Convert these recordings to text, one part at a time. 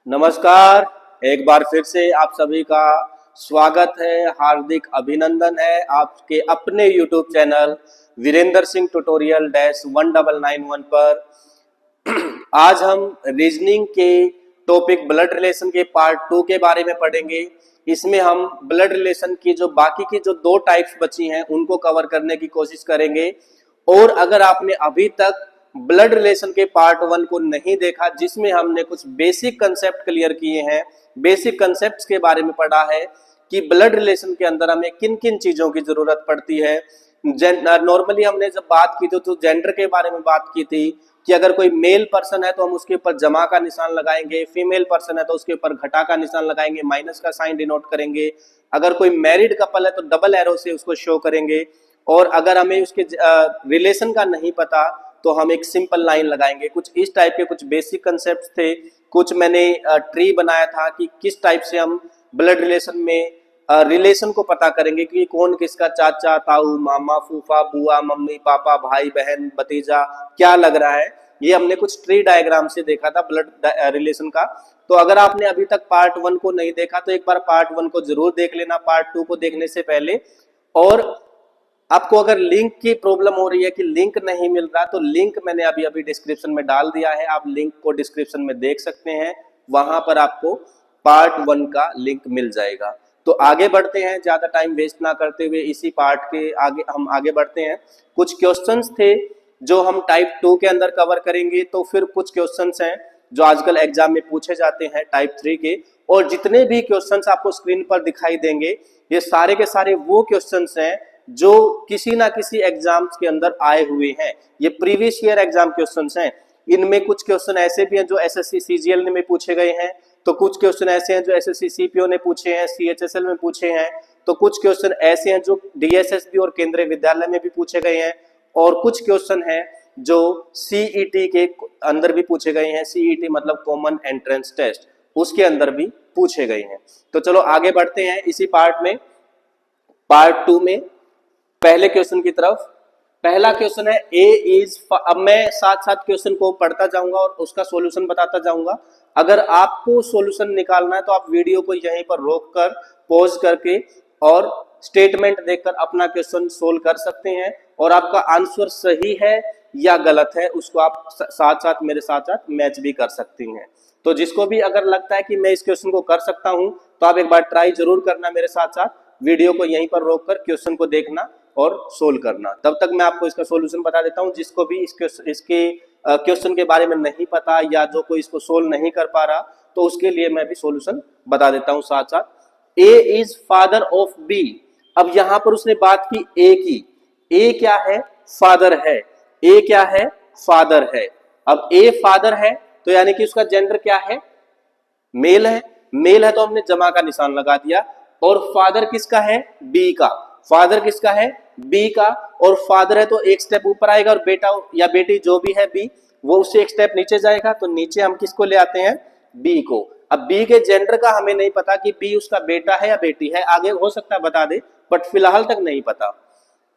नमस्कार। एक बार फिर से आप सभी का स्वागत है, हार्दिक अभिनंदन है आपके अपने YouTube channel Virendra Singh tutorial -1991 पर। आज हम रीजनिंग के टॉपिक ब्लड रिलेशन के पार्ट 2 के बारे में पढ़ेंगे। इसमें हम ब्लड रिलेशन की जो बाकी की जो दो टाइप्स बची हैं उनको कवर करने की कोशिश करेंगे। और अगर आपने अभी तक ब्लड रिलेशन के पार्ट 1 को नहीं देखा, जिसमें हमने कुछ बेसिक कंसेप्ट क्लियर किए हैं, बेसिक कंसेप्ट्स के बारे में पढ़ा है कि ब्लड रिलेशन के अंदर हमें किन किन चीजों की जरूरत पड़ती है। नॉर्मली हमने जब बात की थी तो जेंडर के बारे में बात की थी कि अगर कोई मेल पर्सन है तो हम उसके ऊपर जमा का निशान लगाएंगे, फीमेल पर्सन है तो उसके ऊपर घटा का निशान लगाएंगे, माइनस का साइन डिनोट करेंगे। अगर कोई मैरिड कपल है तो डबल एरो से उसको शो करेंगे। और अगर हमें उसके रिलेशन का नहीं पता तो हम एक सिंपल लाइन लगाएंगे। कुछ इस टाइप के कुछ बेसिक कंसेप्ट थे। कुछ मैंने ट्री बनाया था कि किस टाइप से हम ब्लड रिलेशन में रिलेशन को पता करेंगे कि कौन किसका चाचा, ताऊ, मामा, फूफा, बुआ, मम्मी, पापा, भाई, बहन, भतीजा क्या लग रहा है। ये हमने कुछ ट्री डायग्राम से देखा था ब्लड रिलेशन का। तो अगर आपने अभी तक पार्ट 1 को नहीं देखा तो एक बार पार्ट 1 को जरूर देख लेना पार्ट 2 को देखने से पहले। और आपको अगर लिंक की प्रॉब्लम हो रही है कि लिंक नहीं मिल रहा, तो लिंक मैंने अभी डिस्क्रिप्शन में डाल दिया है, आप लिंक को डिस्क्रिप्शन में देख सकते हैं। वहां पर आपको पार्ट 1 का लिंक मिल जाएगा। तो आगे बढ़ते हैं, ज्यादा टाइम वेस्ट ना करते हुए इसी पार्ट के आगे हम आगे बढ़ते हैं। कुछ क्वेश्चंस थे जो हम टाइप 2 के अंदर कवर करेंगे। तो फिर कुछ क्वेश्चंस हैं जो आजकल एग्जाम में पूछे जाते हैं टाइप 3 के। और जितने भी क्वेश्चंस आपको स्क्रीन पर दिखाई देंगे ये सारे के सारे वो क्वेश्चंस हैं जो किसी ना किसी एग्जाम्स के अंदर आए हुए हैं। ये प्रीवियस ईयर एग्जाम क्वेश्चंस हैं। इनमें कुछ क्वेश्चन ऐसे भी हैं जो एसएससी सीजीएल में पूछे गए हैं, तो कुछ क्वेश्चन ऐसे हैं जो एसएससी सीपीओ ने पूछे हैं, सीएचएसएल में पूछे हैं, तो कुछ क्वेश्चन ऐसे हैं जो डीएसएसबी और केंद्रीय विद्यालय में भी पूछे गए हैं, और कुछ क्वेश्चन हैं जो सीईटी के अंदर भी पूछे गए हैं। सीईटी मतलब कॉमन एंट्रेंस टेस्ट, उसके अंदर भी पूछे गए हैं। तो चलो आगे बढ़ते हैं इसी पार्ट में, पार्ट 2 में पहले क्वेश्चन की तरफ। पहला क्वेश्चन है ए इज। अब मैं साथ साथ क्वेश्चन को पढ़ता जाऊंगा और उसका सॉल्यूशन बताता जाऊंगा। अगर आपको सॉल्यूशन निकालना है तो आप वीडियो को यहीं पर रोककर पॉज करके और स्टेटमेंट देखकर अपना क्वेश्चन सोल्व कर सकते हैं। और आपका आंसर सही है या गलत है उसको आप साथ साथ मेरे साथ साथ मैच भी कर सकती हैं। तो जिसको भी अगर लगता है कि मैं इस क्वेश्चन को कर सकता हूं तो आप एक बार ट्राई जरूर करना मेरे साथ साथ, वीडियो को यहीं पर रोककर क्वेश्चन को देखना और सोल्व करना। तब तक मैं आपको इसका सॉल्यूशन बता देता हूं। जिसको भी इसके क्वेश्चन के बारे में नहीं पता या जो कोई इसको सोल्व नहीं कर पा रहा तो उसके लिए मैं भी सॉल्यूशन बता देता हूं साथ साथ। ए इज फादर ऑफ बी। अब यहां पर उसने बात की ए की। ए क्या है? फादर है। ए क्या है? फादर है। अब ए फादर है तो यानी कि उसका जेंडर क्या है? मेल है। मेल है तो हमने जमा का निशान लगा दिया। और फादर किसका है? बी का। फादर किसका है? बी का। और फादर है तो एक स्टेप ऊपर आएगा और बेटा या बेटी जो भी है बी वो उससे एक स्टेप नीचे जाएगा। तो नीचे हम किसको ले आते हैं? बी को। अब बी के जेंडर का हमें नहीं पता कि बी उसका बेटा है या बेटी है, आगे हो सकता है बता दे बट फिलहाल तक नहीं पता।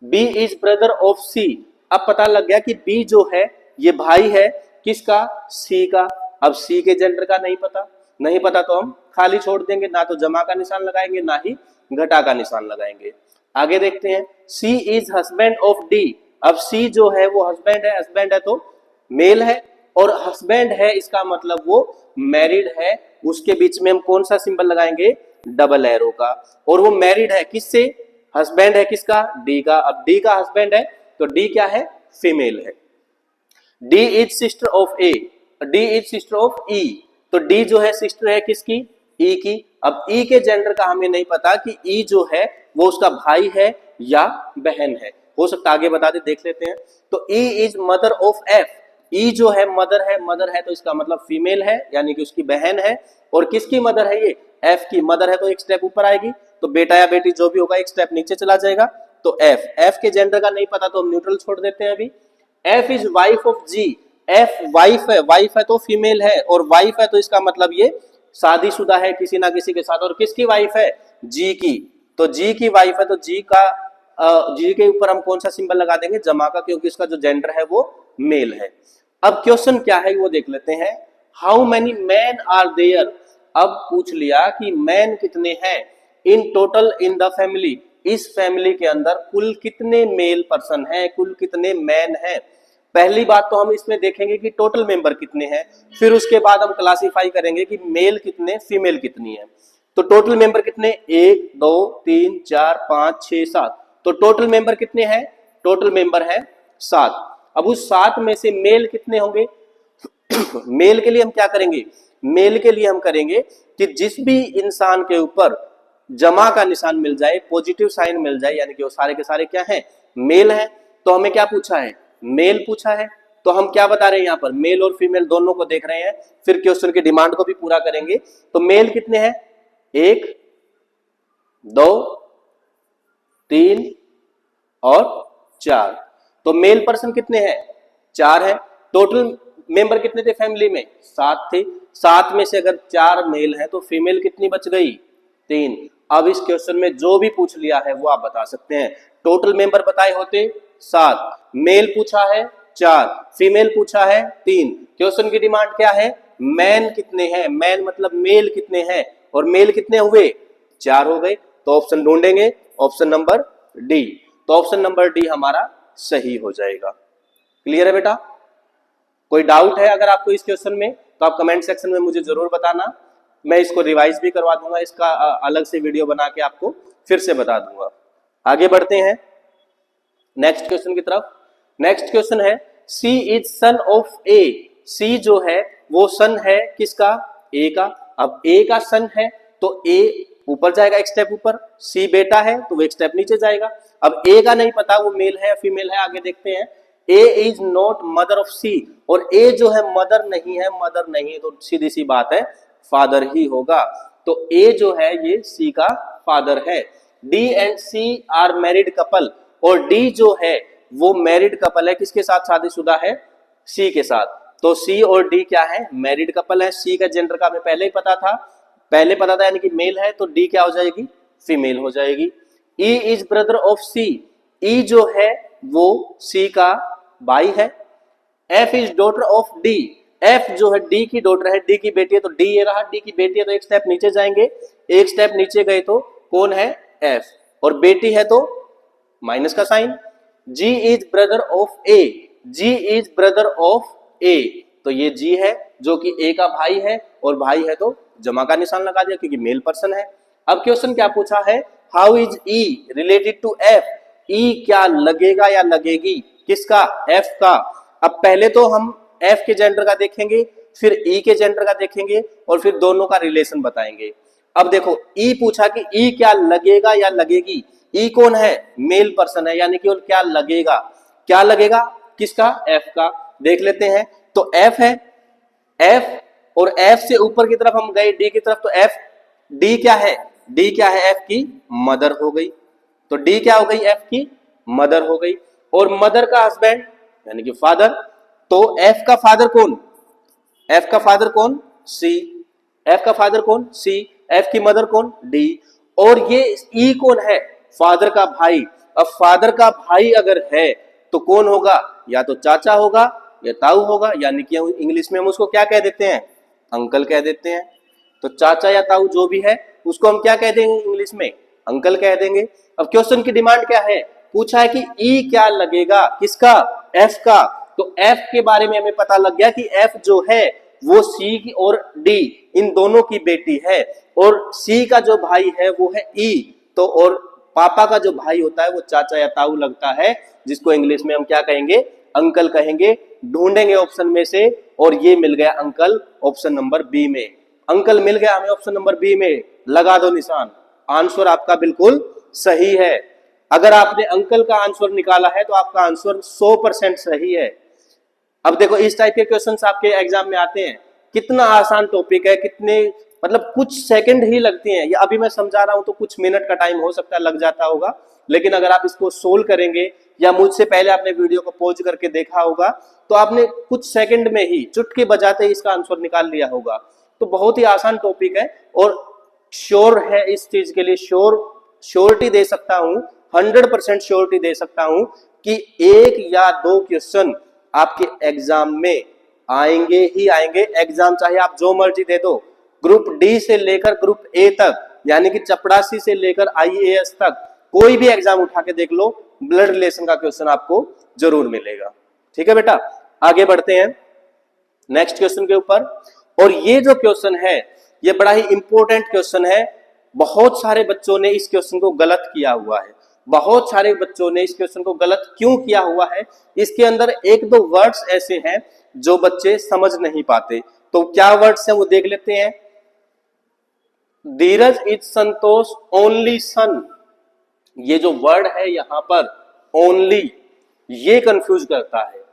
बी इज ब्रदर ऑफ सी। अब पता लग गया कि बी जो है ये भाई है किसका? सी का। अब सी के जेंडर का नहीं पता, नहीं पता तो हम खाली छोड़ देंगे, ना तो जमा का निशान लगाएंगे ना ही घटा का निशान लगाएंगे। आगे देखते हैं। सी इज हस्बैंड ऑफ डी। अब सी जो है वो हस्बैंड है। हस्बैंड है तो मेल है और हस्बैंड है इसका मतलब वो मैरिड है। उसके बीच में हम कौन सा सिंबल लगाएंगे? डबल एरो का। और वो मैरिड है किससे? हस्बैंड है किसका? डी का। अब डी का हस्बैंड है तो डी क्या है? फीमेल है। D is sister of A. D is sister of E. तो डी जो है सिस्टर है किसकी? ई की। अब ई के जेंडर का हमें नहीं पता कि ई जो है वो उसका भाई है या बहन है, हो सकता आगे बता दे, देख लेते हैं। तो E is mother of F. E जो है मदर है। मदर है तो इसका मतलब फीमेल है यानी कि उसकी बहन है। और किसकी मदर है? ये एफ की मदर है तो एक स्टेप ऊपर आएगी, तो बेटा या बेटी जो भी होगा एक स्टेप नीचे चला जाएगा। तो एफ। एफ के जेंडर का नहीं पता तो हम न्यूट्रल छोड़ देते हैं अभी। F is wife of G. F wife है। वाइफ है तो फीमेल है और वाइफ है तो इसका मतलब ये शादीशुदा है किसी ना किसी के साथ। और किसकी वाइफ है? जी की। तो जी की वाइफ है तो जी का जी के ऊपर हम कौन सा सिंबल लगा देंगे? जमा का, क्योंकि इसका जो जेंडर है वो मेल है। अब क्वेश्चन क्या है वो देख लेते हैं। How many man are there, अब पूछ लिया कि मैन कितने हैं, in total in the family, इस फैमिली के अंदर कुल कितने मेल पर्सन हैं, कुल कितने मैन हैं। पहली बात तो हम इसमें देखेंगे कि टोटल मेंबर कितने हैं, फिर उसके बाद हम क्लासिफाई करेंगे कि मेल कितने फीमेल कितनी है। तो टोटल मेंबर कितने, 1 2 3 4 5 6 7, तो टोटल मेंबर कितने हैं, टोटल मेंबर है 7। अब उस 7 में से मेल कितने होंगे मेल के लिए हम क्या करेंगे, मेल के लिए हम करेंगे कि जिस भी इंसान के ऊपर जमा का निशान मिल जाए, पॉजिटिव साइन मिल जाए, यानी कि वो सारे के सारे क्या हैं, मेल हैं। तो हमें क्या पूछा है, मेल पूछा है। तो हम क्या बता रहे हैं यहाँ पर, मेल और फीमेल दोनों को देख रहे हैं, फिर क्वेश्चन की डिमांड को भी पूरा करेंगे। तो मेल कितने हैं, 1 2 3 और 4। तो मेल पर्सन कितने हैं, 4 है। टोटल मेंबर कितने थे फैमिली में, 7 थे। 7 में से अगर 4 मेल हैं तो फीमेल कितनी बच गई, 3। अब इस क्वेश्चन में जो भी पूछ लिया है वो आप बता सकते हैं। टोटल मेंबर बताए होते 7, मेल पूछा है 4, फीमेल पूछा है 3। क्वेश्चन की डिमांड क्या है, मैन कितने हैं, मैन मतलब मेल कितने हैं, और मेल कितने हुए, 4 हो गए। तो ऑप्शन ढूंढेंगे, ऑप्शन नंबर डी। तो ऑप्शन नंबर डी हमारा सही हो जाएगा। क्लियर है बेटा, कोई डाउट है अगर आपको इस क्वेश्चन में तो आप कमेंट सेक्शन में मुझे जरूर बताना, मैं इसको रिवाइज भी करवा दूंगा, इसका अलग से वीडियो बना के आपको फिर से बता दूंगा। आगे बढ़ते हैं नेक्स्ट क्वेश्चन की तरफ। नेक्स्ट क्वेश्चन है, सी इज सन ऑफ ए, सी जो है वो सन है किसका, ए का। अब ए का सन है तो ए ऊपर जाएगा एक स्टेप ऊपर, सी बेटा है तो वो एक स्टेप नीचे जाएगा। अब ए का नहीं पता वो मेल है या फीमेल है, आगे देखते हैं। ए इज नॉट मदर ऑफ सी, और ए जो है मदर नहीं है, मदर नहीं है तो सीधी सी बात है फादर ही होगा। तो ए जो है ये सी का फादर है। D and C are married couple, और डी जो है वो मैरिड कपल है, किसके साथ शादीशुदा है, सी के साथ। तो सी और डी क्या है, मैरिड कपल है। सी का जेंडर का हमें पहले ही पता था, यानी कि मेल है, तो डी क्या हो जाएगी, फीमेल हो जाएगी। ई इज ब्रदर ऑफ सी, ई जो है वो सी का भाई है। F is daughter of D, F जो है डी की डॉटर है, डी की बेटी है, तो डी ये रहा, डी की बेटी है तो एक स्टेप नीचे जाएंगे, एक स्टेप नीचे गए तो कौन है, एफ, और बेटी है तो माइनस का sign. G is brother of A, G is brother of A, तो ये जी है जो कि ए का भाई है, और भाई है तो जमा का निशान लगा दिया क्योंकि मेल पर्सन है। अब क्वेश्चन क्या पूछा है, how is E related to F, E क्या लगेगा या लगेगी किसका, एफ का। अब पहले तो हम एफ के जेंडर का देखेंगे, फिर ई के जेंडर का देखेंगे, और फिर दोनों का रिलेशन बताएंगे। अब देखो ई पूछा कि ई क्या लगेगा या लगेगी, ई कौन है, मेल पर्सन है, यानी कि क्या लगेगा, क्या लगेगा किसका, एफ का। देख लेते हैं, तो एफ है, एफ और एफ से ऊपर की तरफ हम गए डी की तरफ, तो एफ, डी क्या है, डी क्या है, एफ की मदर हो गई। तो डी क्या हो गई, एफ की मदर हो गई, और मदर का हस्बैंड यानी कि फादर। तो एफ का फादर कौन, एफ का फादर कौन, सी, एफ का फादर कौन, सी, एफ की मदर कौन, डी, और ये ई कौन है, फादर का भाई। अब फादर का भाई अगर है तो कौन होगा, या तो चाचा होगा या ताऊ होगा, यानी कि इंग्लिश में हम उसको क्या कह देते हैं, अंकल कह देते हैं। तो चाचा या ताऊ जो भी है उसको हम क्या कह देंगे इंग्लिश में, अंकल कह देंगे। अब क्वेश्चन की डिमांड क्या है, पूछा है कि ई क्या लगेगा किसका, एफ का। तो एफ के बारे में हमें पता लग गया कि एफ जो है वो सी की और डी इन दोनों की बेटी है, और सी का जो भाई है वो है ई, तो और पापा का जो भाई होता है वो चाचा या ताऊ लगता है, जिसको इंग्लिश में हम क्या कहेंगे, अंकल कहेंगे। ढूंढेंगे ऑप्शन में से, और ये मिल गया अंकल ऑप्शन नंबर बी में, अंकल मिल गया हमें ऑप्शन नंबर बी में, लगा दो निशान, आंसर आपका बिल्कुल सही है। अगर आपने अंकल का आंसर निकाला है तो आपका आंसर 100% सही है। अब देखो इस टाइप के क्वेश्चंस आपके एग्जाम में आते हैं, कितना आसान टॉपिक है, कितने मतलब कुछ सेकंड ही लगते हैं, या अभी मैं समझा रहा हूं तो कुछ मिनट का टाइम हो सकता है लग जाता होगा, लेकिन अगर आप इसको सोल्व करेंगे या मुझसे पहले आपने वीडियो को पॉज करके देखा होगा तो आपने कुछ सेकंड में ही चुटकी बजाते ही इसका आंसर निकाल लिया होगा। तो बहुत ही आसान टॉपिक है, और श्योर है इस चीज के लिए, श्योरिटी दे सकता हूं, 100% श्योरिटी दे सकता हूं कि 1 या 2 क्वेश्चन आपके एग्जाम में आएंगे ही आएंगे एग्जाम, चाहे आप जो मर्जी दे दो। ग्रुप डी से लेकर ग्रुप ए तक, यानी कि चपरासी से लेकर आईएएस तक, कोई भी एग्जाम उठा के देख लो, ब्लड रिलेशन का क्वेश्चन आपको जरूर मिलेगा। ठीक है बेटा, आगे बढ़ते हैं नेक्स्ट क्वेश्चन के ऊपर। और ये जो क्वेश्चन है ये बड़ा ही इंपॉर्टेंट क्वेश्चन है। बहुत सारे बच्चों ने इस क्वेश्चन को गलत किया हुआ है। बहुत सारे बच्चों ने इस क्वेश्चन को गलत क्यों किया हुआ है? इसके अंदर एक दो वर्ड्स ऐसे हैं जो बच्चे समझ नहीं पाते। तो क्या वर्ड्स हैं वो देख लेते हैं। धीरज इज संतोष ओनली सन, ये जो वर्ड है यहां पर ओनली, ये कंफ्यूज करता है।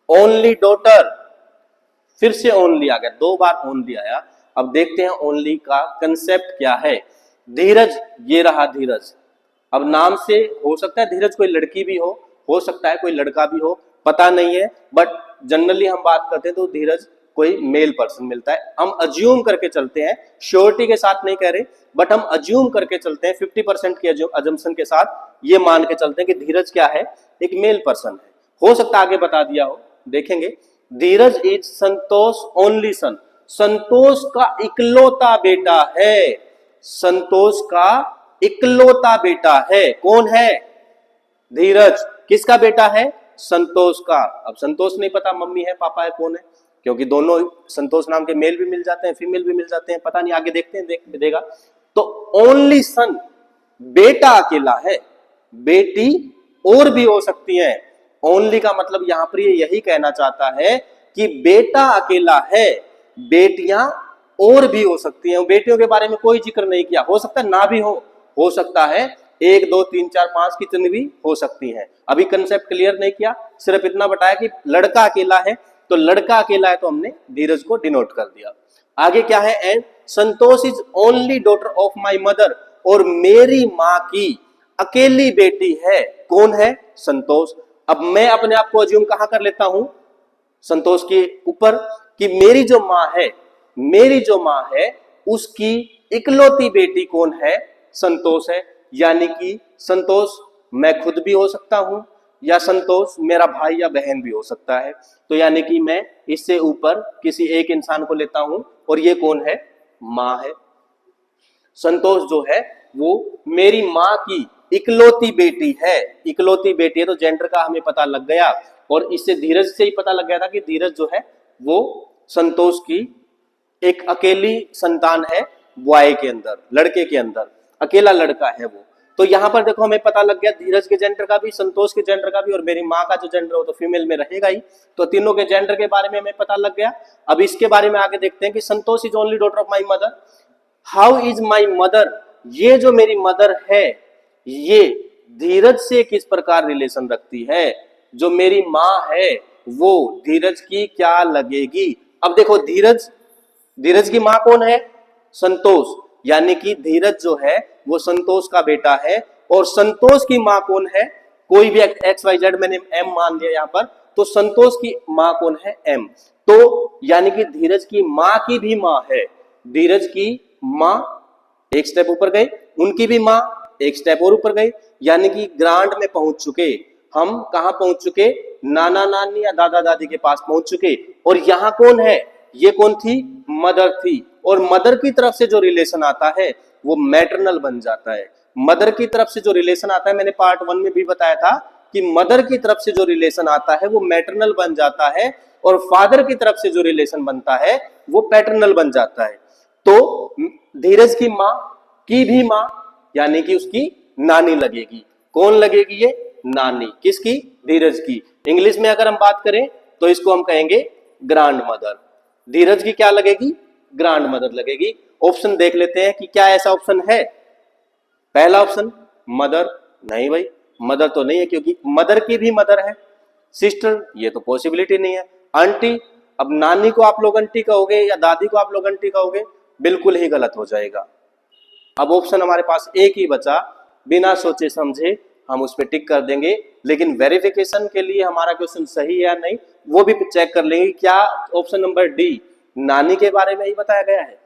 ओनली डॉटर, फिर से ओनली आ गया, दो बार ओनली आया। अब देखते हैं ओनली का कंसेप्ट क्या है। धीरज, ये रहा धीरज। अब नाम से हो सकता है धीरज कोई लड़की भी हो सकता है कोई लड़का भी हो, पता नहीं है, बट जनरली हम बात करते हैं तो धीरज कोई मेल पर्सन मिलता है। हम अज्यूम करके चलते हैं, श्योरिटी के साथ नहीं कह रहे, बट हम अज्यूम करके चलते हैं 50% के अजम्पशन के साथ, ये मान के चलते हैं कि धीरज क्या है, एक मेल पर्सन है। हो सकता है आगे बता दिया हो, देखेंगे। धीरज इज संतोष ओनली सन, संतोष का इकलौता बेटा है। संतोष का इकलौता बेटा है। कौन है? धीरज। किसका बेटा है? संतोष का। अब संतोष नहीं पता मम्मी है पापा है कौन है, क्योंकि दोनों संतोष नाम के मेल भी मिल जाते हैं फीमेल भी मिल जाते हैं, पता नहीं, आगे देखते हैं, देगा। तो ओनली सन, बेटा अकेला है, बेटी और भी हो सकती है। ओनली का मतलब यहां पर ये यही कहना चाहता है कि बेटा अकेला है, बेटियां और भी हो सकती हैं। बेटियों के बारे में कोई जिक्र नहीं किया, हो सकता है ना भी हो सकता है 1 2 3 4 5 कितनी भी हो सकती हैं। अभी कंसेप्ट क्लियर नहीं किया, सिर्फ इतना बताया कि लड़का अकेला है, तो लड़का अकेला है तो हमने धीरज को डिनोट कर दिया। आगे क्या है? And Santosh is only daughter of my mother, और मेरी माँ की अकेली बेटी है। कौन है? संतोष। अब मैं अपने आप को अज्यूम कहां कर लेता हूं? संतोष के ऊपर, कि मेरी जो माँ है उसकी इकलौती बेटी कौन है? संतोष है। यानी कि संतोष मैं खुद भी हो सकता हूं, या संतोष मेरा भाई या बहन भी हो सकता है। तो यानी कि मैं इससे ऊपर किसी एक इंसान को लेता हूं, और ये कौन है? माँ है। संतोष जो है वो मेरी माँ की इकलौती बेटी है। इकलौती बेटी है तो जेंडर का हमें पता लग गया, और इससे धीरज से ही पता लग गया था कि धीरज जो है वो संतोष की एक अकेली संतान है, बॉय के अंदर, लड़के के अंदर अकेला लड़का है वो। तो यहां पर देखो हमें पता लग गया धीरज के जेंडर का भी, संतोष के जेंडर का भी, और मेरी माँ का जो जेंडर हो तो फीमेल में रहेगा ही। तो तीनों के जेंडर के बारे में हमें पता लग गया। अब इसके बारे में आगे देखते हैं कि Santosh is only daughter of my mother. How is my mother, ये जो मेरी मदर है ये धीरज से किस प्रकार रिलेशन रखती है? जो मेरी माँ है वो धीरज की क्या लगेगी? अब देखो धीरज की माँ कौन है? संतोष। यानी कि धीरज जो है वो संतोष का बेटा है, और संतोष की माँ कौन है? कोई भी एक्स वाई जेड, मैंने एम मान लिया यहां पर, तो संतोष की माँ कौन है? एम। तो यानी कि धीरज की माँ की भी माँ है। धीरज की माँ एक स्टेप ऊपर गए, उनकी भी माँ एक स्टेप और ऊपर गई, यानी कि ग्रांड में पहुंच चुके। हम कहां पहुंच चुके? नाना नानी या दादा दादी के पास पहुंच चुके। और यहां कौन है? ये कौन थी? मदर थी। और मदर की तरफ से जो रिलेशन आता है वो मैटरनल बन जाता है। मदर की तरफ से जो रिलेशन आता है, मैंने पार्ट 1 में भी बताया था कि मदर की तरफ से जो रिलेशन आता है वो मैटरनल बन जाता है, और फादर की तरफ से जो रिलेशन बनता है वो पैटर्नल बन जाता है। तो धीरज की माँ की भी माँ, यानी कि उसकी नानी लगेगी। कौन लगेगी? ये नानी। किसकी? धीरज की। इंग्लिश में अगर हम बात करें तो इसको हम कहेंगे ग्रांड मदर। धीरज की क्या लगेगी? ग्रांड मदर लगेगी। ऑप्शन देख लेते हैं कि क्या ऐसा ऑप्शन है। पहला ऑप्शन मदर, नहीं भाई मदर तो नहीं है, क्योंकि मदर की भी मदर है। सिस्टर, ये तो पॉसिबिलिटी नहीं है। आंटी, अब नानी को आप लोग आंटी कहोगे या दादी को आप लोग आंटी कहोगे, बिल्कुल ही गलत हो जाएगा। अब ऑप्शन हमारे पास एक ही बचा, बिना सोचे समझे हम उस पर टिक कर देंगे, लेकिन वेरिफिकेशन के लिए हमारा क्वेश्चन सही है या नहीं वो भी चेक कर लेंगे। क्या ऑप्शन नंबर डी नानी के बारे में ही बताया गया है?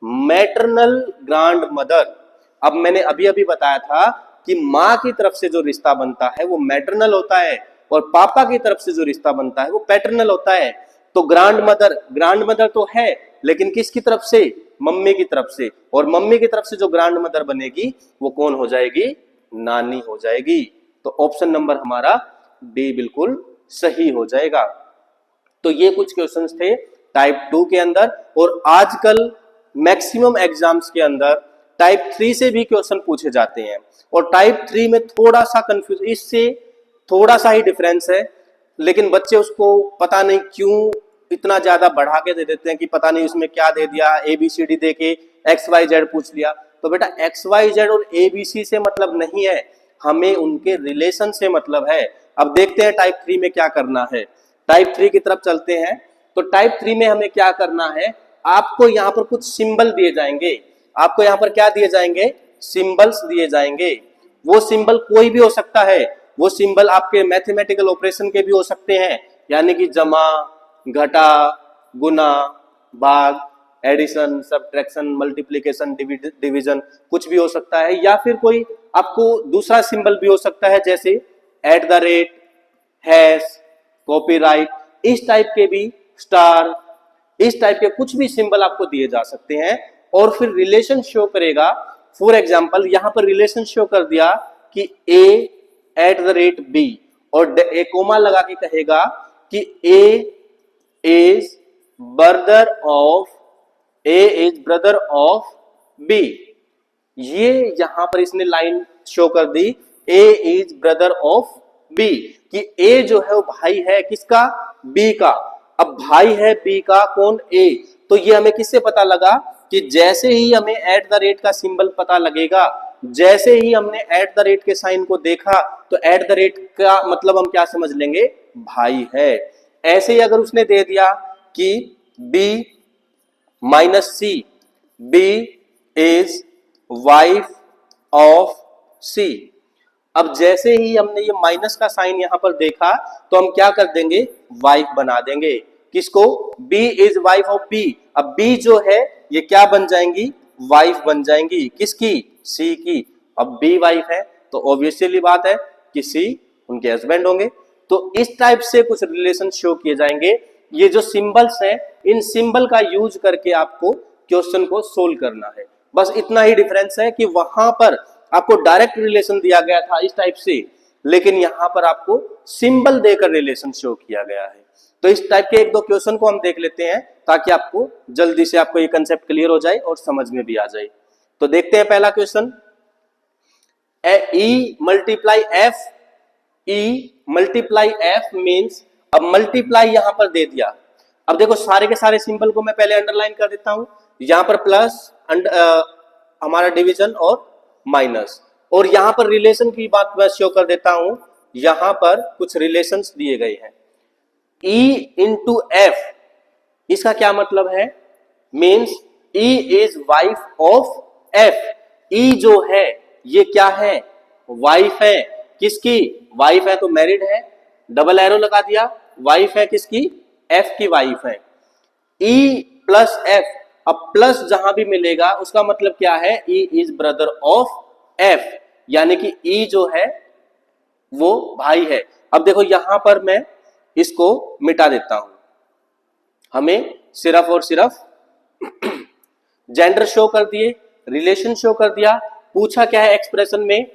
Maternal grand mother. अब मैंने अभी अभी बताया था कि माँ की तरफ से जो रिश्ता बनता है वो मैटरनल होता है, और पापा की तरफ से जो रिश्ता बनता है वो पैटर्नल होता है। तो ग्रैंड मदर तो है, लेकिन किसकी तरफ से? मम्मी की तरफ से। और मम्मी की तरफ से जो ग्रैंड मदर बनेगी वो कौन हो जाएगी? नानी हो जाएगी। तो ऑप्शन नंबर हमारा डी बिल्कुल सही हो जाएगा। तो ये कुछ क्वेश्चंस थे टाइप 2 के अंदर। और आजकल मैक्सिमम एग्जाम्स के अंदर टाइप 3 से भी क्वेश्चन पूछे जाते हैं। और टाइप 3 में थोड़ा सा कंफ्यूज, इससे थोड़ा सा ही डिफरेंस है, लेकिन बच्चे उसको पता नहीं क्यों इतना ज्यादा बढ़ा के दे देते हैं कि पता नहीं उसमें क्या दे दिया, ABCD दे के XYZ पूछ लिया। तो बेटा XYZ और ABC से मतलब नहीं है, हमें उनके रिलेशन से मतलब है। अब देखते हैं टाइप 3 में क्या करना है। टाइप 3 की तरफ चलते हैं। तो टाइप 3 में हमें क्या करना है, आपको यहाँ पर कुछ सिंबल दिए जाएंगे। आपको यहाँ पर क्या दिए जाएंगे? सिंबल्स दिए जाएंगे। वो सिंबल कोई भी हो सकता है, वो सिंबल आपके मैथमेटिकल ऑपरेशन के भी हो सकते हैं, यानी कि जमा, घटा, गुना, भाग, एडिशन, सब्ट्रैक्शन, मल्टीप्लिकेशन, डिवीजन, कुछ भी हो सकता है। या फिर कोई आपको दूसरा सिंबल भी हो सकता है, जैसे @ हैश, कॉपीराइट, इस टाइप के भी, स्टार, इस टाइप के कुछ भी सिंबल आपको दिए जा सकते हैं। और फिर रिलेशन शो करेगा। फॉर एग्जाम्पल यहां पर रिलेशन शो कर दिया कि A@B और एक कोमा लगा के कहेगा कि A is brother of B। ये यहां पर इसने लाइन शो कर दी, A is brother of B, कि A जो है वो भाई है किसका? B का। अब भाई है B का कौन? A। तो ये हमें किससे पता लगा कि जैसे ही हमें @ का सिंबल पता लगेगा, जैसे ही हमने @ के साइन को देखा, तो @ का मतलब हम क्या समझ लेंगे? भाई है। ऐसे ही अगर उसने दे दिया कि B-C, B is wife of C। अब जैसे ही हमने ये माइनस का साइन यहां पर देखा, तो हम क्या कर देंगे? वाइफ बना देंगे। किसको? B is wife of B। अब B जो है ये क्या बन जाएंगी? वाइफ बन जाएंगी। किसकी? C की। अब B वाइफ है तो ऑब्वियसली बात है कि C उनके हस्बैंड होंगे। तो इस टाइप से कुछ रिलेशन शो किए जाएंगे। ये जो सिंबल्स हैं, इन सिंबल का यूज करके आपको क्वेश्चन को सोल्व करना है। बस इतना ही डिफरेंस है कि वहां पर आपको डायरेक्ट रिलेशन दिया गया था इस टाइप से, लेकिन यहां पर आपको सिंबल देकर रिलेशन शो किया गया है। तो इस टाइप के एक दो क्वेश्चन को हम देख लेते हैं, ताकि आपको जल्दी से आपको ये कंसेप्ट क्लियर हो जाए और समझ में भी आ जाए। तो देखते हैं पहला question. E multiply F means, अब मल्टीप्लाई यहां पर दे दिया। अब देखो सारे के सारे सिंबल को मैं पहले अंडरलाइन कर देता हूं। यहां पर प्लस हमारा डिवीजन और माइनस, और यहां पर रिलेशन की बात मैं शो कर देता हूं। यहां पर कुछ रिलेशंस दिए गए हैं। E इंटू F, इसका क्या मतलब है? Means E is wife of F। E जो है ये क्या है? वाइफ है। किसकी? वाइफ है तो मैरिड है, डबल एरो लगा दिया। वाइफ है किसकी? F की वाइफ है। E प्लस F, अब प्लस जहां भी मिलेगा उसका मतलब क्या है? E is brother of F, यानी कि E जो है वो भाई है। अब देखो यहां पर मैं इसको मिटा देता हूं। हमें सिर्फ और सिर्फ जेंडर शो कर दिए, रिलेशन शो कर दिया, पूछा क्या है एक्सप्रेशन में?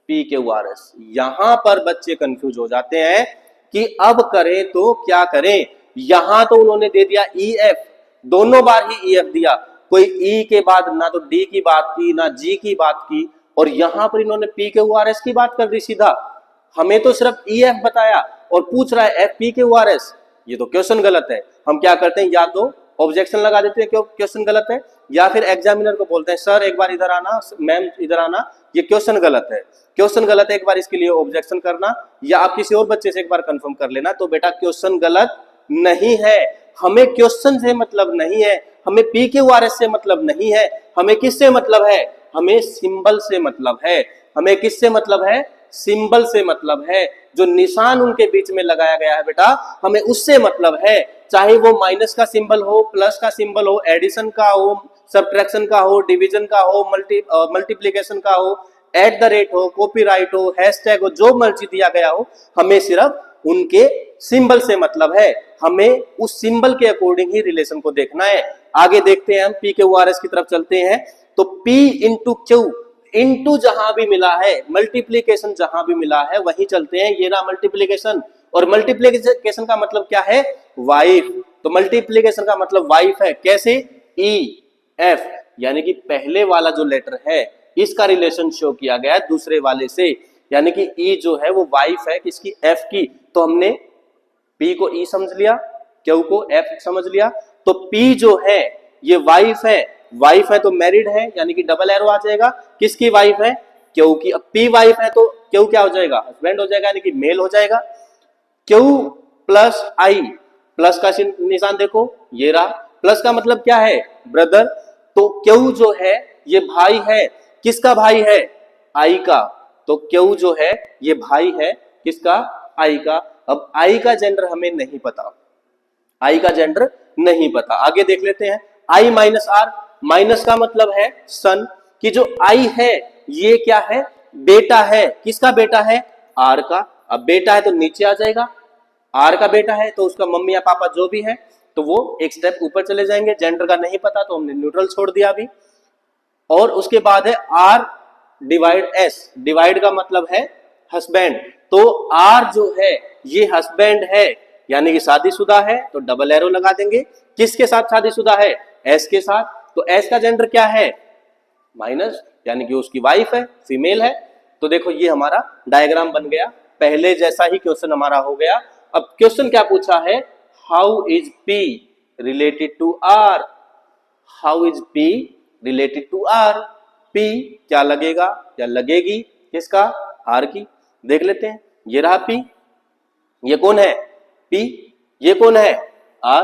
PQRS। यहां पर बच्चे कंफ्यूज हो जाते हैं कि अब करें तो क्या करें। यहां तो उन्होंने दे दिया EF, दोनों बार ही EF दिया, कोई E के बाद ना तो D की बात की ना G की बात की, और यहां पर इन्होंने PQRS की बात कर दी सीधा। हमें तो सिर्फ EF बताया और पूछ रहा है FPQRS। ये तो क्वेश्चन गलत है। हम क्या करते हैं, या तो ऑब्जेक्शन लगा देते हैं क्यों क्वेश्चन गलत है, या फिर एग्जामिनर को बोलते हैं सर एक बार इधर आना, मैम इधर आना, ये क्वेश्चन गलत है, क्वेश्चन गलत है, एक बार इसके लिए ऑब्जेक्शन करना, या आप किसी और बच्चे से एक बार कंफर्म कर लेना। तो बेटा क्वेश्चन गलत नहीं है, हमें क्वेश्चन से मतलब नहीं है, हमें PQRS से मतलब नहीं है, हमें किससे मतलब है? हमें सिंबल से मतलब है। हमें किससे मतलब है? सिंबल से मतलब है। जो निशान उनके बीच में लगाया गया है बेटा, हमें उससे मतलब है। चाहे वो माइनस का सिंबल हो, प्लस का सिंबल हो, एडिशन का हो, सब्ट्रैक्शन का हो, डिवीजन का हो, मल्टीप्लिकेशन का हो, @ हो, कॉपीराइट हो, हैशटैग हो, जो मर्जी दिया गया हो, हमें सिर्फ उनके सिंबल से मतलब है, हमें उस सिंबल के अकॉर्डिंग ही रिलेशन को देखना है। आगे देखते हैं हम पी क्यू आर एस की तरफ चलते हैं। तो P इंटू क्यू, इंटू जहां भी मिला है, मल्टीप्लीकेशन जहां भी मिला है वहीं चलते हैं। ये रहा मल्टीप्लीकेशन, और मल्टीप्लीकेशन का मतलब क्या है, वाइफ। तो मल्टीप्लीकेशन का मतलब वाइफ है, कैसे, ई एफ, यानी कि पहले वाला जो लेटर है इसका रिलेशन शो किया गया है दूसरे वाले से, यानी कि ई जो है वो वाइफ है किसकी, एफ की। तो हमने पी को ई समझ लिया, क्यू को एफ समझ लिया। तो पी जो है ये वाइफ है, वाइफ है तो मैरिड है, यानी कि डबल एरो आ जाएगा। किसकी वाइफ है, क्यू की। अब पी वाइफ है तो क्यू क्या हो जाएगा, हस्बैंड हो जाएगा, यानी कि मेल हो जाएगा। क्यू प्लस आई, प्लस का निशान देखो ये रहा, प्लस का मतलब क्या है, ब्रदर। तो क्यू जो है ये भाई है, किसका भाई है, आई का। तो क्यू जो है ये भाई है किसका, आई का। अब आई का जेंडर हमें नहीं पता, आई का जेंडर नहीं पता। आगे देख लेते हैं, आई माइनस आर, माइनस का मतलब है सन, कि जो आई है ये क्या है, बेटा है, किसका बेटा है, आर का। अब बेटा है तो नीचे आ जाएगा, आर का बेटा है तो उसका मम्मी या पापा जो भी है तो वो एक स्टेप ऊपर चले जाएंगे। जेंडर का नहीं पता तो हमने न्यूट्रल छोड़ दिया अभी। और उसके बाद है आर डिवाइड एस, डिवाइड का मतलब है हस्बैंड। तो आर जो है ये हस्बैंड है, यानी कि शादीशुदा है, तो डबल एरो लगा देंगे। किसके साथ शादीशुदा है, एस के साथ। तो एस का जेंडर क्या है, माइनस, यानी कि उसकी वाइफ है, फीमेल है। तो देखो ये हमारा डायग्राम बन गया, पहले जैसा ही क्वेश्चन हमारा हो गया। अब क्वेश्चन क्या पूछा है, how is P related to R, how is P related to R. P क्या लगेगा या लगेगी किसका, आर की। देख लेते हैं, ये रहा पी, ये कौन है, पी, ये कौन है, आर।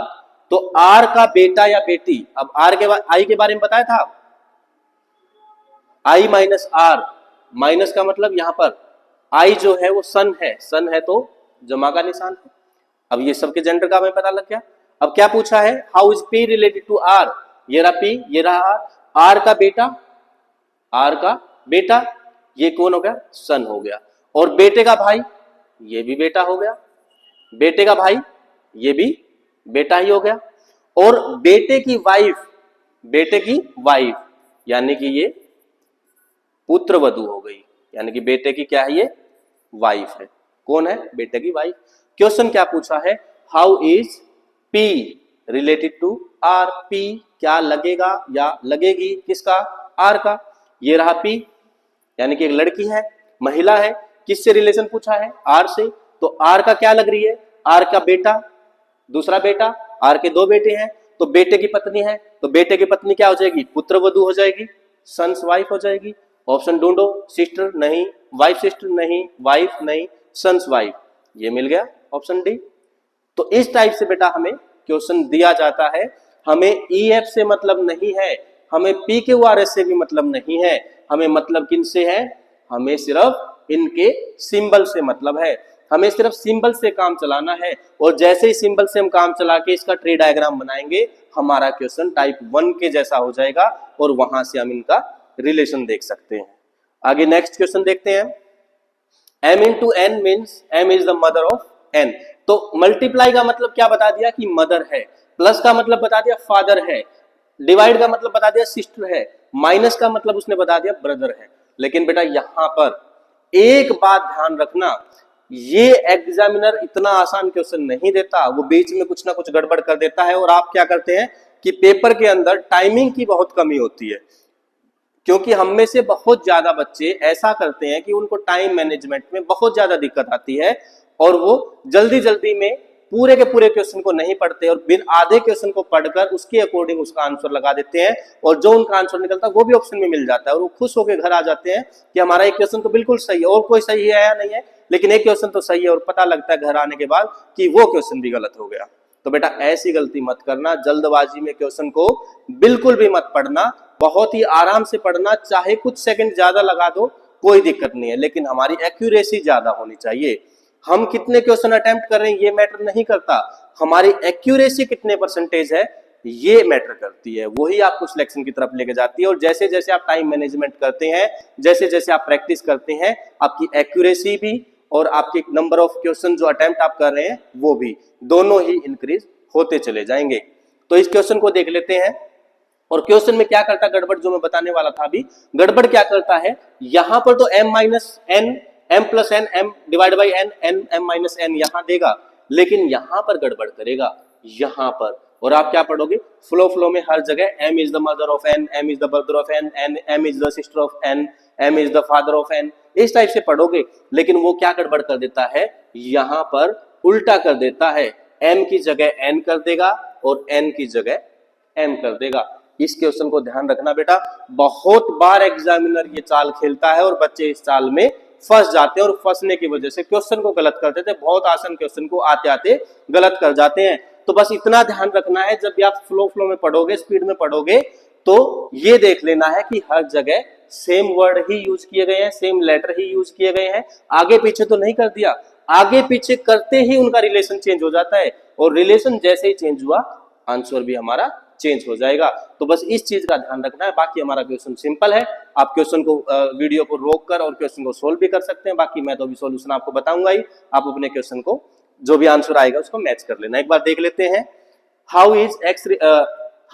तो आर का बेटा या बेटी, अब आर के बाद आई के बारे में बताया था, आई माइनस आर, माइनस का मतलब यहां पर आई जो है वो सन है, सन है तो जमा का निशान है। अब ये सबके जेंडर का हमें पता लग गया। अब क्या पूछा है, how is P related to R, ये रहा पी, ये रहा आर। आर का बेटा, आर का बेटा ये कौन हो गया, सन हो गया। और बेटे का भाई, ये भी बेटा हो गया, बेटे का भाई ये भी बेटा ही हो गया। और बेटे की वाइफ, बेटे की वाइफ यानी कि ये पुत्र वधू हो गई, यानी कि बेटे की क्या है, ये वाइफ है। कौन है, बेटे की वाइफ। क्वेश्चन क्या पूछा है, how is P related to R, P क्या लगेगा या लगेगी किसका, आर का। ये रहा पी, यानी कि एक लड़की है, महिला है, किससे रिलेशन पूछा है, आर से। तो आर का क्या लग रही है, आर का बेटा, दूसरा बेटा, आर के दो बेटे हैं तो बेटे की पत्नी है, तो बेटे की पत्नी क्या हो जाएगी, पुत्र वधू हो जाएगी, सन्स वाइफ हो जाएगी। ऑप्शन ढूंढो, सिस्टर नहीं, वाइफ सिस्टर नहीं, वाइफ नहीं, सन्स वाइफ, ये मिल गया ऑप्शन डी। तो इस टाइप से बेटा हमें क्वेश्चन दिया जाता है। हमें ईएफ से मतलब नहीं है, हमें पी क्यू आर एस से भी मतलब नहीं है, हमें मतलब किन से है, हमें सिर्फ इनके सिंबल से मतलब है। हमें सिर्फ सिंबल से काम चलाना है, और जैसे ही सिंबल से हम काम चला के इसका ट्री डायग्राम बनाएंगे हमारा क्वेश्चन टाइप 1 के जैसा हो जाएगा, और वहां से हम इनका रिलेशन देख सकते हैं। आगे नेक्स्ट क्वेश्चन देखते हैं। m into n means m is the mother of n। तो मल्टीप्लाई का मतलब क्या बता दिया कि मदर है, प्लस का मतलब बता दिया फादर है, डिवाइड का मतलब बता दिया सिस्टर है, माइनस का मतलब उसने बता दिया ब्रदर है। लेकिन बेटा यहां पर एक बात ध्यान रखना, ये एग्जामिनर इतना आसान क्वेश्चन नहीं देता, वो बीच में कुछ ना कुछ गड़बड़ कर देता है। और आप क्या करते हैं कि पेपर के अंदर टाइमिंग की बहुत कमी होती है, क्योंकि हम में से बहुत ज्यादा बच्चे ऐसा करते हैं कि उनको टाइम मैनेजमेंट में बहुत ज्यादा दिक्कत आती है, और वो जल्दी जल्दी में पूरे के पूरे क्वेश्चन को नहीं पढ़ते और बिन आधे क्वेश्चन को पढ़कर उसके अकॉर्डिंग उसका आंसर लगा देते हैं, और जो उनका आंसर निकलता है वो भी ऑप्शन में मिल जाता है, और वो खुश होकर घर आ जाते हैं कि हमारा एक क्वेश्चन तो बिल्कुल सही है, और कोई सही है या नहीं है, लेकिन एक क्वेश्चन तो सही है, और पता लगता है घर आने के बाद कि वो क्वेश्चन भी गलत हो गया। तो बेटा ऐसी गलती मत करना, जल्दबाजी में क्वेश्चन को बिल्कुल भी मत पढ़ना, बहुत ही आराम से पढ़ना, चाहे कुछ सेकंड ज्यादा लगा दो कोई दिक्कत नहीं है, लेकिन हमारी एक्यूरेसी ज्यादा होनी चाहिए। हम कितने क्वेश्चन अटेम्प्ट कर रहे हैं ये मैटर नहीं करता, हमारी एक्यूरेसी कितने परसेंटेज है ये मैटर करती है, वही आपको सिलेक्शन की तरफ लेके जाती है। और जैसे जैसे आप टाइम मैनेजमेंट करते हैं, जैसे जैसे आप प्रैक्टिस करते हैं, आपकी एक्यूरेसी भी और आपके नंबर ऑफ क्वेश्चन जो अटेम्प्ट आप कर रहे हैं वो भी दोनों ही इंक्रीज होते चले जाएंगे। तो इस क्वेश्चन को देख लेते हैं। और क्वेश्चन में क्या करता गड़बड़ जो मैं बताने वाला था अभी, गड़बड़ क्या करता है, यहां पर तो m minus n, m plus n, m divide by n, n m minus n यहां देगा, लेकिन यहां पर गड़बड़ करेगा यहां पर। और आप क्या पढ़ोगे, फ्लो में हर जगह m is the mother of n, m is the brother of n, m is the sister of n, m is the father of n, इस टाइप से पढ़ोगे। लेकिन वो क्या गड़बड़ कर देता है, यहां पर उल्टा कर देता है, m की जगह n कर देगा और n की जगह m कर देगा। इस क्वेश्चन को ध्यान रखना बेटा, बहुत बार एग्जामिनर ये चाल खेलता है और बच्चे इस चाल में फंस जाते हैं और फंसने की वजह से क्वेश्चन को गलत करते थे, बहुत आसान क्वेश्चन को आते आते गलत कर जाते हैं। तो बस इतना ध्यान रखना है, जब भी आप फ्लो में पढ़ोगे, स्पीड में पढ़ोगे, तो ये देख लेना है कि हर जगह सेम वर्ड ही यूज किए गए हैं, सेम लेटर ही यूज किए गए हैं, आगे पीछे तो नहीं कर दिया। आगे पीछे करते ही उनका रिलेशन चेंज हो जाता है, और रिलेशन जैसे ही चेंज हुआ आंसर भी हमारा चेंज हो जाएगा। तो बस इस चीज का ध्यान रखना है। बाकी हमारा क्वेश्चन सिंपल है, आप क्वेश्चन को वीडियो को रोक कर और क्वेश्चन को सोल्व भी कर सकते हैं। बाकी मैं तो अभी सॉल्यूशन आपको बताऊंगा ही, आप अपने क्वेश्चन को जो भी आंसर आएगा उसको मैच कर लेना। एक बार देख लेते हैं, हाउ इज एक्स,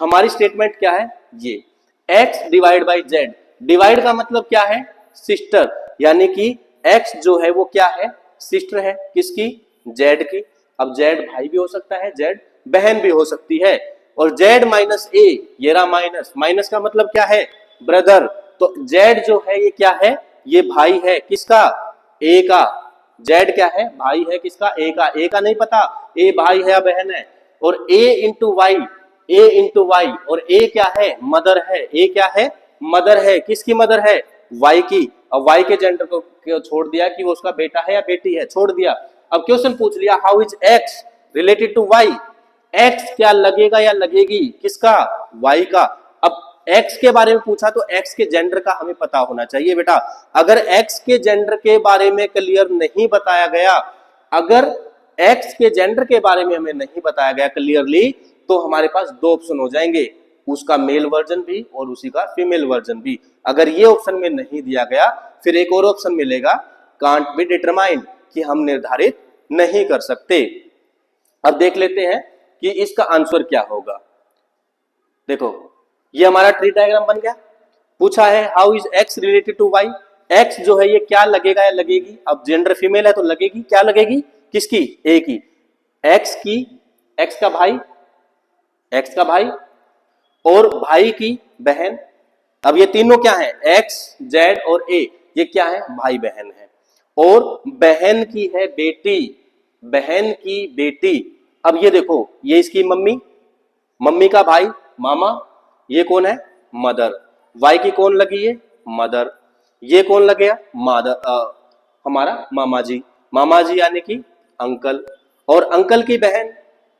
हमारी स्टेटमेंट क्या है, ये x divide by Z. Divide का मतलब क्या है, सिस्टर, यानी कि x जो है वो क्या है, सिस्टर है, किसकी, जेड की। अब जेड भाई भी हो सकता है, जेड बहन भी हो सकती है। और जेड माइनस ए, ये रहा माइनस, माइनस का मतलब क्या है, ब्रदर। तो जेड जो है ये क्या है, ये भाई है, किसका, ए का। जेड क्या है, भाई है, किसका, ए का। ए का नहीं पता, ए भाई है या बहन है। और ए इंटू वाई, ए इंटू वाई, और ए क्या है, मदर है, ए क्या है, मदर है, किसकी मदर है, वाई की। अब वाई के जेंडर को छोड़ दिया कि वो उसका बेटा है या बेटी है, छोड़ दिया। अब क्वेश्चन पूछ लिया, how is X related to Y, X क्या लगेगा या लगेगी, किसका, वाई का। अब एक्स के बारे में पूछा तो एक्स के जेंडर का हमें पता होना चाहिए बेटा। अगर एक्स के जेंडर के बारे में क्लियर नहीं बताया गया, अगर एक्स के जेंडर के बारे में हमें नहीं बताया गया क्लियरली, तो हमारे पास दो ऑप्शन हो जाएंगे, उसका मेल वर्जन भी और उसी का फीमेल वर्जन भी। अगर ये ऑप्शन में नहीं दिया गया, फिर एक और ऑप्शन मिलेगा, कांट बी डिटरमाइंड, कि हम निर्धारित नहीं कर सकते। अब देख लेते हैं कि इसका आंसर क्या होगा। देखो ये हमारा ट्री डायग्राम बन गया। पूछा है how is X related to Y, X जो है ये क्या लगेगा या लगेगी। अब जेंडर फीमेल है तो लगेगी, क्या लगेगी, किसकी, ए की, एक्स की, एक्स का भाई, एक्स का भाई, और भाई की बहन। अब ये तीनों क्या है, एक्स, जेड और ए, ये क्या है, भाई बहन है। और बहन की है बेटी, बहन की बेटी। अब ये देखो, ये इसकी मम्मी, मम्मी का भाई मामा, ये कौन है, मदर। वाई की कौन लगी है, मदर। ये कौन लग गया, हमारा मामा जी, मामा जी यानी कि अंकल। और अंकल की बहन,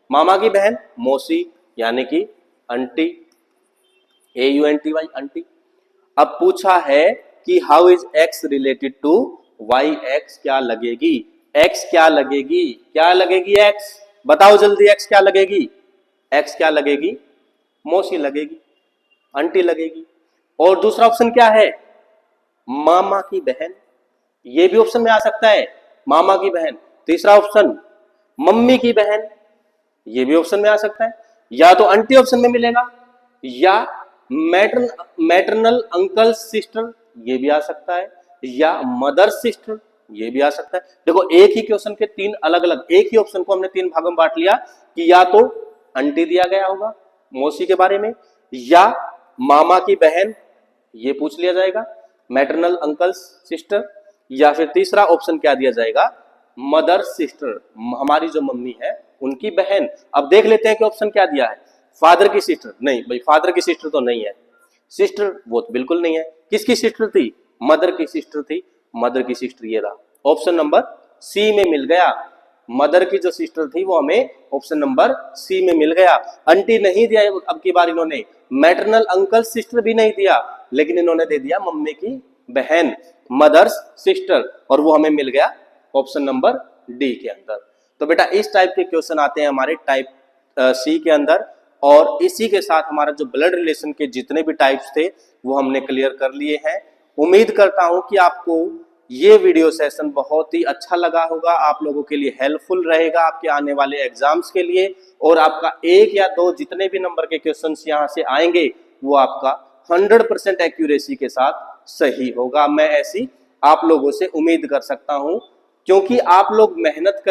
मामा की बहन मौसी यानी कि आंटी, AUNTY, आंटी। अब पूछा है कि how is X related to Y, X क्या लगेगी, एक्स क्या लगेगी, क्या लगेगी एक्स, बताओ जल्दी, एक्स क्या लगेगी, एक्स क्या लगेगी, मौसी लगेगी, आंटी लगेगी। और दूसरा ऑप्शन क्या है, मामा की बहन, ये भी ऑप्शन में आ सकता है, मामा की बहन। तीसरा ऑप्शन मम्मी की बहन, ये भी ऑप्शन में आ सकता है। या तो आंटी ऑप्शन में मिलेगा, या मैटरनल अंकल सिस्टर, ये भी आ सकता है, या मदर सिस्टर, ये भी आ सकता है। देखो एक ही क्वेश्चन के तीन अलग अलग, एक ही ऑप्शन को हमने तीन भागों में बांट लिया कि या तो आंटी दिया गया होगा मौसी के बारे में, या मामा की बहन, ये पूछ लिया जाएगा, मैटरनल अंकल सिस्टर, या फिर तीसरा ऑप्शन क्या दिया जाएगा, मदर सिस्टर, हमारी जो मम्मी है उनकी बहन। अब देख लेते हैं कि ऑप्शन क्या दिया है, फादर की सिस्टर, नहीं भाई फादर की सिस्टर तो नहीं है, सिस्टर वो तो बिल्कुल नहीं है। किसकी सिस्टर थी, मदर की सिस्टर थी, मदर की सिस्टर ये रहा, ऑप्शन नंबर सी में मिल गया। मदर की जो सिस्टर थी वो हमें ऑप्शन नंबर सी में मिल गया। आंटी नहीं दिया अब की बार इन्होंने, मैटरनल अंकल सिस्टर भी नहीं दिया, लेकिन इन्होंने दे दिया मम्मी की बहन, मदर्स सिस्टर, और वो हमें मिल गया ऑप्शन नंबर डी के अंदर। तो बेटा इस टाइप के क्वेश्चन आते हैं हमारे टाइप सी के अंदर। और इसी के साथ हमारा जो ब्लड रिलेशन के जितने भी टाइप्स थे वो हमने क्लियर कर लिए हैं। उम्मीद करता हूं कि आपको ये वीडियो सेशन बहुत ही अच्छा लगा होगा, आप लोगों के लिए हेल्पफुल रहेगा आपके आने वाले एग्जाम्स के लिए, और आपका 1 या 2 जितने भी नंबर के क्वेश्चंस यहाँ से आएंगे वो आपका 100% एक्यूरेसी के साथ सही होगा। मैं ऐसी आप लोगों से उम्मीद कर सकता हूं, क्योंकि आप लोग मेहनत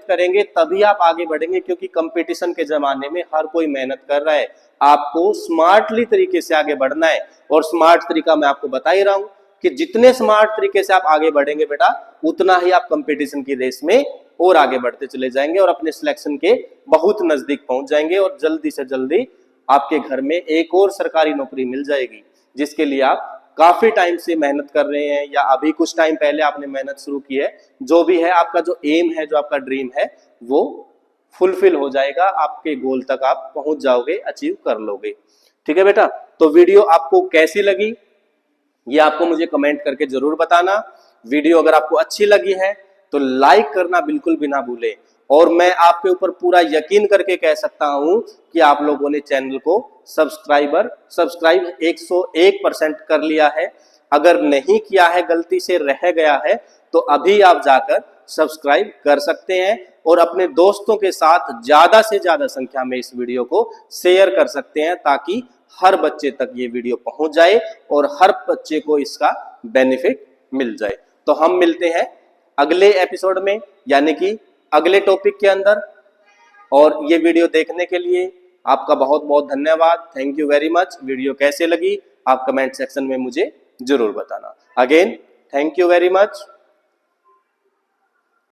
करेंगे तभी आप आगे बढ़ेंगे, क्योंकि कंपटीशन के जमाने में हर कोई मेहनत कर रहा है। आपको स्मार्टली तरीके से आगे बढ़ना है, और स्मार्ट तरीका मैं आपको बता ही रहा हूं कि जितने स्मार्ट तरीके से आप आगे बढ़ेंगे बेटा, उतना ही आप कंपटीशन की रेस में और आगे बढ़ते चले जाएंगे और अपने सिलेक्शन के बहुत नजदीक पहुंच जाएंगे, और जल्दी से जल्दी आपके घर में एक और सरकारी नौकरी मिल जाएगी, जिसके लिए आप काफी टाइम से मेहनत कर रहे हैं, या अभी कुछ टाइम पहले आपने मेहनत शुरू की है। जो भी है आपका जो एम है, जो आपका ड्रीम है, वो फुलफिल हो जाएगा, आपके गोल तक आप पहुंच जाओगे, अचीव कर लोगे। ठीक है बेटा, तो वीडियो आपको कैसी लगी ये आपको मुझे कमेंट करके जरूर बताना। वीडियो अगर आपको अच्छी लगी है तो लाइक करना बिल्कुल भी ना भूलें, और मैं आपके ऊपर पूरा यकीन करके कह सकता हूं कि आप लोगों ने चैनल को सब्सक्राइब 101% कर लिया है। अगर नहीं किया है, गलती से रह गया है, तो अभी आप जाकर सब्सक्राइब कर सकते हैं, और अपने दोस्तों के साथ ज्यादा से ज्यादा संख्या में इस वीडियो को शेयर कर सकते हैं, ताकि हर बच्चे तक ये वीडियो पहुंच जाए और हर बच्चे को इसका बेनिफिट मिल जाए। तो हम मिलते हैं अगले एपिसोड में, यानी कि अगले टॉपिक के अंदर। और ये वीडियो देखने के लिए आपका बहुत बहुत धन्यवाद। Thank you very much. Video कैसे लगी आप कमेंट सेक्शन में मुझे जरूर बताना। Again thank you very much.